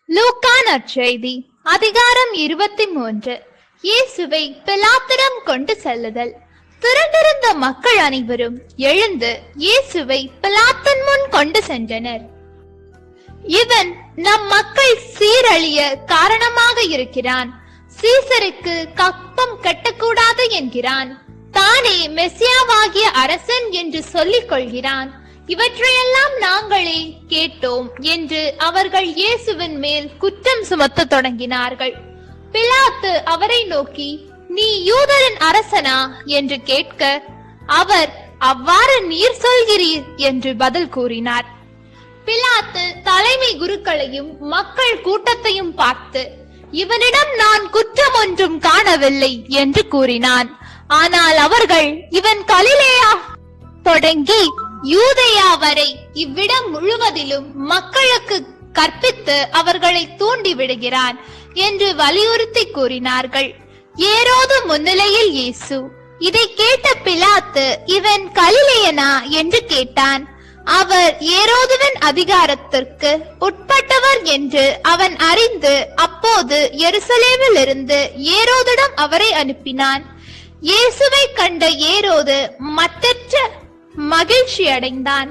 லூக்கா நற்செய்தி அதிகாரம் 23. இயேசுவை பிலாத்திடம் கொண்டு செல்லுதல். திரண்டிருந்த மக்கள் அனைவரும் எழுந்து இயேசுவை பிலாத்தின் முன் கொண்டு சென்றனர். இவன் நம் மக்கள் சீரழிய காரணமாக இருக்கிறான். சீசருக்கு கப்பம் கட்டக்கூடாது என்கிறான். தானே மெசியாவாகிய அரசன் என்று சொல்லிக் கொள்கிறான். இவற்றையெல்லாம் நாங்களே கேட்டோம் என்று அவர்கள் இயேசுவின் மேல் குற்றம் சுமத்த தொடங்கினார்கள். பிலாத்து அவரை நோக்கி, நீ யூதரின் அரசனா என்று கேட்க, அவர், அவ்வாறு நீர் சொல்கிறீர் என்று பதில் கூறினார். பிலாத்து தலைமை குருக்களையும் மக்கள் கூட்டத்தையும் பார்த்து, இவனிடம் நான் குற்றம் ஒன்றும் காணவில்லை என்று கூறினான். ஆனால் அவர்கள், இவன் கலிலேயா தொடங்கி யூதேயா வரை இவ்விடம் முழுவதிலும் மக்களுக்கு கற்பித்து அவர்களை தூண்டி விடுகிறான் என்று வலியுறுத்தி கூறினார்கள். ஏரோது முன்னிலையில் இயேசு. இதை கேட்ட பிலாத்து, இவன் கலிலேயனா என்று கேட்டான். அவர் ஏரோதுவின் அதிகாரத்திற்கு உட்பட்டவர் என்று அவன் அறிந்து அப்போது எருசலேமில் இருந்து ஏரோதிடம் அவரை அனுப்பினான். இயேசுவை கண்ட ஏரோது மற்றற்ற மகிழ்ச்சி அடைந்தான்.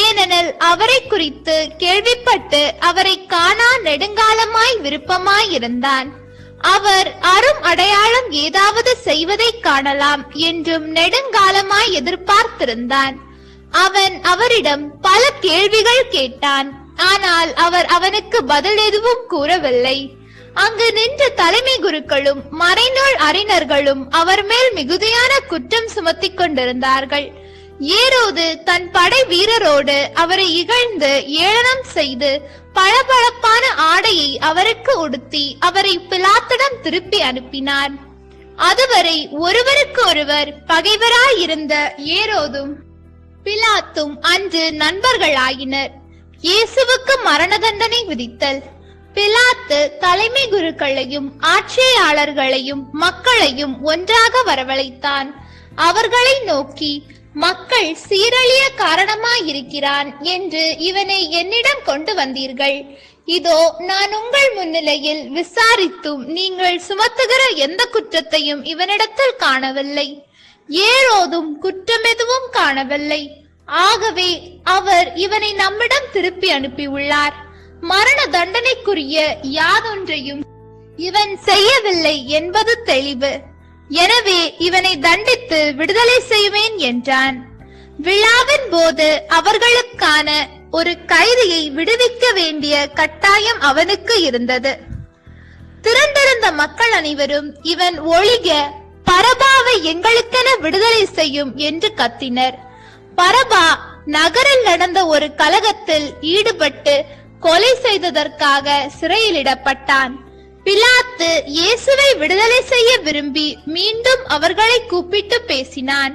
ஏனெனில் அவரை குறித்து கேள்விப்பட்டு அவரை காணா நெடுங்காலமாய் விருப்பமாய் இருந்தான். அவர் அரும் அடையாளம் ஏதாவது செய்வதை காணலாம் என்றும் நெடுங்காலமாய் எதிர்பார்த்திருந்தான். அவன் அவரிடம் பல கேள்விகள் கேட்டான். ஆனால் அவர் அவனுக்கு பதில் எதுவும் கூறவில்லை. அங்கு நின்ற தலைமை குருக்களும் மறைநூல் அறிஞர்களும் அவர் மேல் மிகுதியான குற்றம் சுமத்தி கொண்டிருந்தார்கள். ஏரோது தன் படை வீரரோடு அவரை இகழ்ந்து ஏளனம் செய்து பளபளப்பான ஆடையை அவருக்கு உடுத்தி அவரை பிலாத்திடம் திருப்பி அனுப்பினார். அதுவரை ஒருவருக்கு ஒருவர் பகைவராயிருந்த ஏரோதும் பிலாத்தும் அன்று நண்பர்களாயினர். இயேசுவுக்கு மரண தண்டனை விதித்தல். பிலாத்து தலைமை குருக்களையும் ஆட்சியாளர்களையும் மக்களையும் ஒன்றாக வரவழைத்தான். அவர்களை நோக்கி, மக்கள் சீரழிய காரணமாயிருக்கிறான் என்று இவனை என்னிடம் கொண்டு வந்தீர்கள். இதோ நான் உங்கள் முன்னிலையில் விசாரித்தும் நீங்கள் சுமத்துகிற எந்த குற்றத்தையும் இவனிடத்தில் காணவில்லை. ஏரோதும் குற்றம் எதுவும் காணவில்லை. ஆகவே அவர் இவனை நம்மிடம் திருப்பி அனுப்பியுள்ளார். மரண தண்டனைக்குரிய யாதொன்றையும் இவன் செய்யவில்லை என்பது தெளிவு. எனவே இவனை தண்டித்து விடுதலை செய்வேன் என்றான். விழாவின் போது அவர்களுக்கான ஒரு கைதியை விடுவிக்க வேண்டிய கட்டாயம் அவனுக்கு இருந்தது. திரண்டிருந்த மக்கள் அனைவரும், இவன் ஒழிக, பரபாவை எங்களுக்கென விடுதலை செய்யும் என்று கத்தினர். பரபா நகரில் நடந்த ஒரு கலகத்தில் ஈடுபட்டு கொலை செய்ததற்காக சிறையிலிடப்பட்டான். பிலாத்து இயேசுவை விடுதலை செய்ய விரும்பி மீண்டும் அவர்களை கூப்பிட்டு பேசினான்.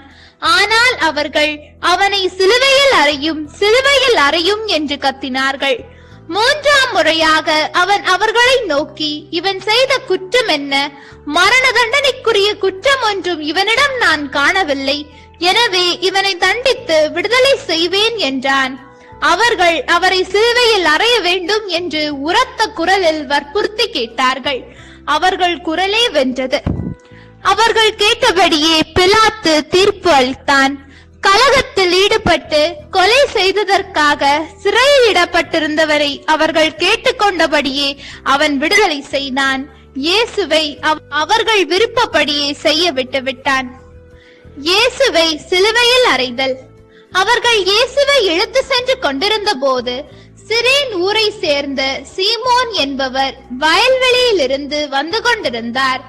ஆனால் அவர்கள், அவனை சிலுவையில் அறையும், சிலுவையில் அறையும் என்று கத்தினார்கள். மூன்றாம் முறையாக அவன் அவர்களை நோக்கி, இவன் செய்த குற்றம் என்ன? மரண தண்டனைக்குரிய குற்றம் ஒன்றும் இவனிடம் நான் காணவில்லை. எனவே இவனை தண்டித்து விடுதலை செய்வேன் என்றான். அவர்கள் அவரை சிலுவையில் அறைய வேண்டும் என்று உரத்த குரலில் வற்புறுத்தி கேட்டார்கள். அவர்கள் குரலே வென்றது. அவர்கள் கேட்டபடியே பிலாத்து தீர்ப்பு அளித்தான். கலகத்தில் ஈடுபட்டு கொலை செய்ததற்காக சிறையில் இடப்பட்டிருந்தவரை அவர்கள் கேட்டுக்கொண்டபடியே அவன் விடுதலை செய்தான். இயேசுவை அவர்கள் விருப்பப்படியே செய்ய விட்டுவிட்டான். இயேசுவை சிலுவையில் அறைதல். அவர்கள் இயேசுவை இழுத்து சென்று கொண்டிருந்த போது சிரேன் ஊரை சேர்ந்த சீமோன் என்பவர் வயல்வெளியில் இருந்து வந்து கொண்டிருந்தார்.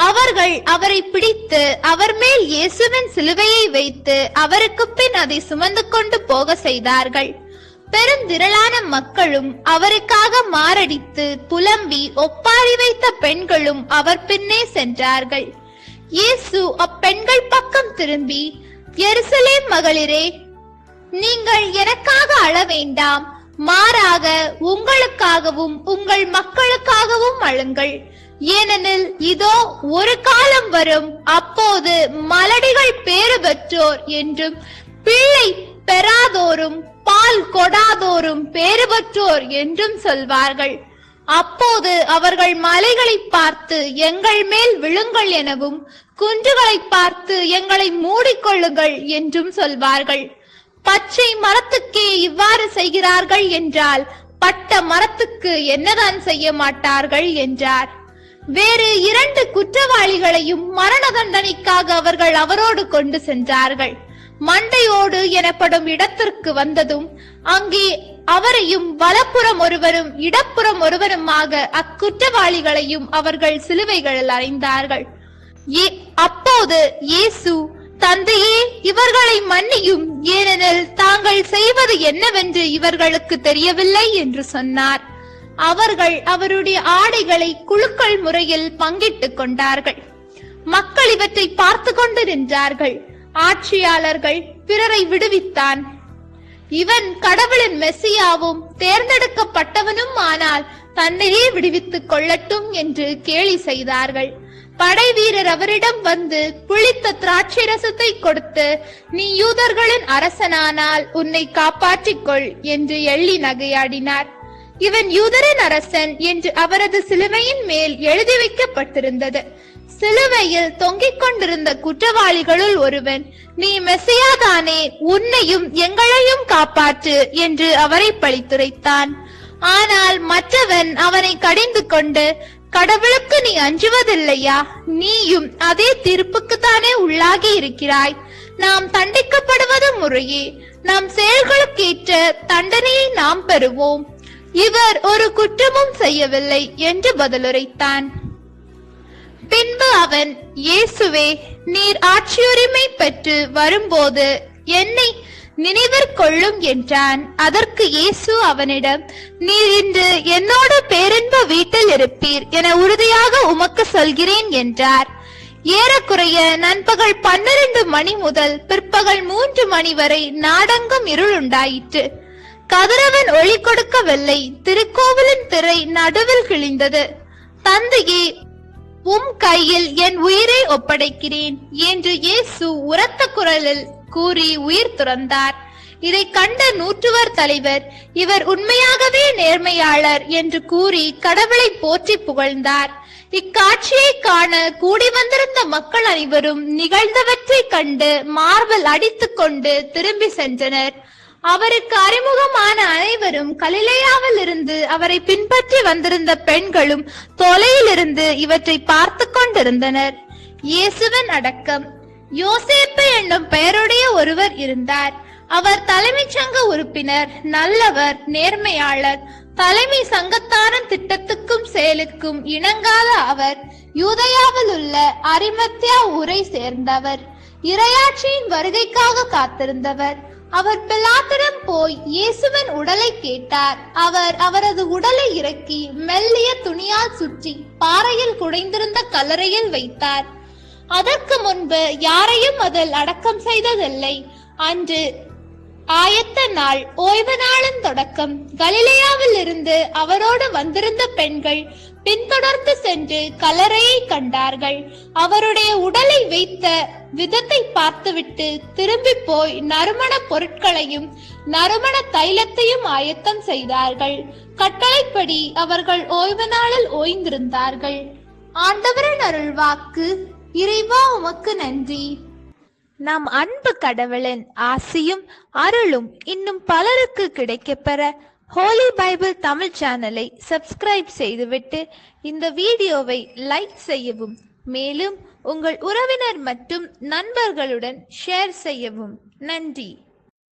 அவர்கள் அவரை பிடித்து அவர் மேல் இயேசுவின் சிலுவையை வைத்து அவருக்கு பின் அதை சுமந்து கொண்டு போக செய்தார்கள். பெருந்திரளான மக்களும் அவருக்காக மாரடித்து புலம்பி ஒப்பாரி வைத்த பெண்களும் அவர் பின்னே சென்றார்கள். இயேசு அப்பெண்கள் பக்கம் திரும்பி, எருசலேம் மகளிரே, நீங்கள் எனக்காக அழ வேண்டாம், மாறாக உங்களுக்காகவும் உங்கள் மக்களுக்காகவும் அழுங்கள். ஏனெனில் இதோ ஒரு காலம் வரும், அப்போது மலடிகள் பேறு பெற்றோர் என்றும் பிள்ளை பெறாதோரும் பால் கொடாதோரும் பேறு பெற்றோர் என்றும் சொல்வார்கள். அப்போது அவர்கள் மலைகளை பார்த்து எங்கள் மேல் விழுங்கள் எனவும், குன்றுகளை பார்த்து எங்களை மூடிக்கொள்ளுங்கள் என்றும் சொல்வார்கள். பச்சை மரத்துக்கே இவ்வாறு செய்கிறார்கள் என்றால் பட்ட மரத்துக்கு என்னதான் செய்ய மாட்டார்கள் என்றார். வேறு 2 குற்றவாளிகளையும் மரண தண்டனைக்காக அவர்கள் அவரோடு கொண்டு சென்றார்கள். மண்டையோடு எனப்படும் இடத்திற்கு வந்ததும் அங்கே அவரையும் வலப்புறம் ஒருவரும் இடப்புறம் ஒருவருமாக அக்குற்றவாளிகளையும் அவர்கள் சிலுவைகளில் அறைந்தார்கள். அப்போது இயேசு, தந்தையே, இவர்களை மன்னியும், ஏனெனில் தாங்கள் செய்வது என்னவென்று இவர்களுக்கு தெரியவில்லை என்று சொன்னார். அவர்கள் அவருடைய ஆடைகளை குழுக்கள் முறையில் பங்கிட்டுக் கொண்டார்கள். மக்கள் இவற்றை பார்த்து கொண்டு நின்றார்கள். ஆட்சியாளர்கள் பிறரை விடுவித்தான். இவன் கடவுளின் மெசியாவும் தேர்ந்தெடுக்கப்பட்டவனும் ஆனால் தன்னையே விடுவித்துக் கொள்ளட்டும் என்று கேலி செய்தார்கள். படை வீரர் அவரிடம் வந்து புளித்த திராட்சை ரசத்தை கொடுத்து, நீ யூதர்களின் அரசனானால் உன்னை காப்பாற்றிக் கொள் என்று எள்ளி நகையாடினார். இவன் யூதரின் அரசன் என்று அவரது சிலுவையின் மேல் எழுதி வைக்கப்பட்டிருந்தது. சிலுவையில் தொங்கிக் கொண்டிருந்த குற்றவாளிகளுள் ஒருவன், நீ மெசியாதானே, உன்னையும் எங்களையும் காப்பாற்று என்று அவரை பழித்துரைத்தான். ஆனால் மற்றவன் அவனை கடிந்து கொண்டு, கடவுளுக்கு நீ அஞ்சுவதில்லையா? நீயும் அதே தீர்ப்புக்குத்தானே உள்ளாகி இருக்கிறாய். நாம் தண்டிக்கப்படுவது முறையே, நம் செயல்களுக்கேற்ற தண்டனையை நாம் பெறுவோம். இவர் ஒரு குற்றமும் செய்யவில்லை என்று பதிலுரைத்தான். பின்பு அவன், இயேசுவே, நீர் ஆட்சியுரிமை பெற்று வரும்போது என்னை நினைவிற்கொள்ளும் என்றான். அதற்கு இயேசு அவனிடம், நீர் இன்று என்னோடு பேரின்ப வீட்டில் இருப்பீர் என உறுதியாக உமக்கு சொல்கிறேன் என்றார். ஏறக்குறைய நண்பகல் 12 மணி முதல் பிற்பகல் 3 மணி வரை நாடெங்கும் இருள் உண்டாயிற்று. கதிரவன் ஒளி கொடுக்கவில்லை. திருக்கோவிலின் திரை நடுவில் கிழிந்தது. தந்தையே, உம் கையில் என் உயிரை ஒப்படைக்கிறேன் என்று இயேசு உரத்த குரலில் கூறி உயிர் துறந்தார். இதை கண்ட நூற்றுவர் தலைவர், இவர் உண்மையாகவே நேர்மையாளர் என்று கூறி கடவுளை போற்றி புகழ்ந்தார். இக்காட்சியை காண கூடி வந்திருந்த மக்கள் அனைவரும் நிகழ்ந்தவற்றை கண்டு மார்பில் அடித்துக் கொண்டு திரும்பி சென்றனர். அவருக்கு அறிமுகமான அனைவரும் கலிலேயாவில் இருந்து அவரை பின்பற்றி வந்திருந்த பெண்களும் தொலையிலிருந்து இவற்றை பார்த்து கொண்டிருந்தனர். இயேசுவின் அடக்கம். யோசேப்பு என்னும் பெயருடைய ஒருவர் இருந்தார். அவர் தலைமைச் சங்க உறுப்பினர், நல்லவர், நேர்மையாளர். தலைமை சங்கத்தாரின் திட்டத்துக்கும் செயலுக்கும் இணங்காத அவர் யூதயாவில் உள்ள அரிமத்தியா ஊரை சேர்ந்தவர். இறையாட்சியின் வருகைக்காக காத்திருந்தவர். அவர் பிலாத்திடம் போய் இயேசுவின் உடலை கேட்டார். அவர் அவரது உடலை இறக்கி மெல்லிய துணியால் சுற்றி பாறையில் குடைந்திருந்த கல்லறையில் வைத்தார். அதற்கு முன்பு யாரையும் அதில் அடக்கம் செய்ததில்லை. அன்று ஆயத்த நாள், ஓய்வு நாளின் தொடக்கம். கலிலேயாவில் இருந்து அவரோடு வந்திருந்த பெண்கள் பின்தொடர்ந்து சென்று கல்லறையை கண்டார்கள். அவருடைய உடலை வைத்த விதத்தை பார்த்துவிட்டு திரும்பி போய் நறுமண பொருட்களையும் நறுமண தைலத்தையும் ஆயத்தம் செய்தார்கள். கட்டளைப்படி அவர்கள் ஓய்வு நாளில் ஓய்ந்திருந்தார்கள். ஆண்டவரின் அருள்வாக்கு. இறைவா, உமக்கு நன்றி. நம் அன்பு கடவுளின் ஆசியும் அருளும் இன்னும் பலருக்கு கிடைக்கப்பெற ஹோலி பைபிள் தமிழ் சேனலை சப்ஸ்கிரைப் செய்துவிட்டு இந்த வீடியோவை லைக் செய்யவும், மேலும் உங்கள் உறவினர் மற்றும் நண்பர்களுடன் ஷேர் செய்யவும். நன்றி.